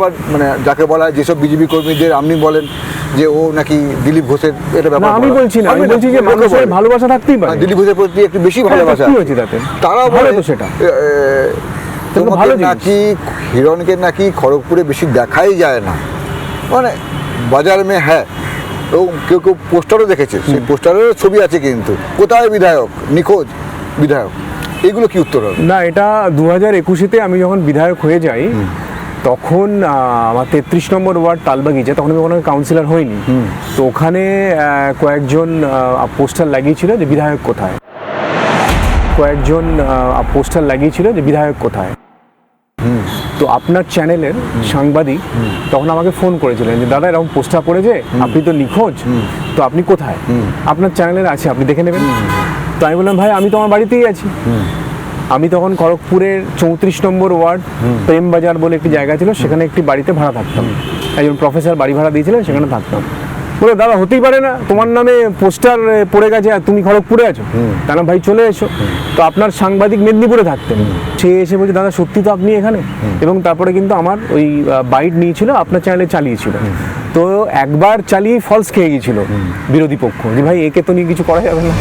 আবার মানে যাকে বলা হয় যেসব বিজেপি কর্মীদের আপনি বলেন যে ও নাকি দিলীপ ঘোষের এটা ব্যাপার, আমি বলছি না, আমি বলছি যে মানুষের ভালোবাসা থাকতেই পারে, দিলীপ ঘোষের প্রতি একটু বেশি ভালোবাসা হয়েছে তাতে, তারা ভালো বলে তো সেটা তোমাকে নাকি হিরণকে নাকি খড়গপুরে বেশি দেখাই যায় না, মানে বাজার মে হ্যাঁ। এবং কেউ কেউ পোস্টারও দেখেছে, সেই পোস্টারের ছবি আছে, কিন্তু কোথায় বিধায়ক, নিখোঁজ বিধায়ক, এগুলো কি উত্তর হবে? না, এটা 2021-তে আমি যখন বিধায়ক হয়ে যাই তখন আমার 33 নম্বর ওয়ার্ড তালবাগিচা, তখন আমি ওখানে কাউন্সিলর হইনি, তো ওখানে কয়েকজন পোস্টার লাগিয়েছিল যে বিধায়ক কোথায়, বিধায়ক কোথায়। তো আপনার চ্যানেলের সাংবাদিক তখন আমাকে ফোন করেছিলেন যে দাদা এরকম পোস্টার পড়েছে, আপনি তো নিখোঁজ, তো আপনি কোথায়, আপনার চ্যানেলের আছে, আপনি দেখে নেবেন। তো আমি বললাম ভাই আমি তো আমার বাড়িতেই আছি। আমি তখন খড়গপুরের 34 নম্বর ওয়ার্ড প্রেম বাজার বলে একটি জায়গা ছিল, সেখানে একটি বাড়িতে ভাড়া থাকতাম, একজন প্রফেসর বাড়ি ভাড়া দিয়েছিলেন, সেখানে থাকতাম। বলে দাদা হতেই পারে না, তোমার নামে পোস্টার পড়ে গেছে আর তুমি খড়গপুরে আছো, তাহলে ভাই চলে এসো। তো আপনার সাংবাদিক মেদিনীপুরে থাকতেন, সে এসে বলছে দাদা সত্যি তো আপনি এখানে, এবং তারপরে কিন্তু আমার ওই বাইট নিয়েছিল, আপনার চ্যানেলে চালিয়েছিল। তো একবার চালিয়ে ফলস খেয়ে গিয়েছিল বিরোধী পক্ষ, যে ভাই একে তো নিয়ে কিছু করা যাবে না।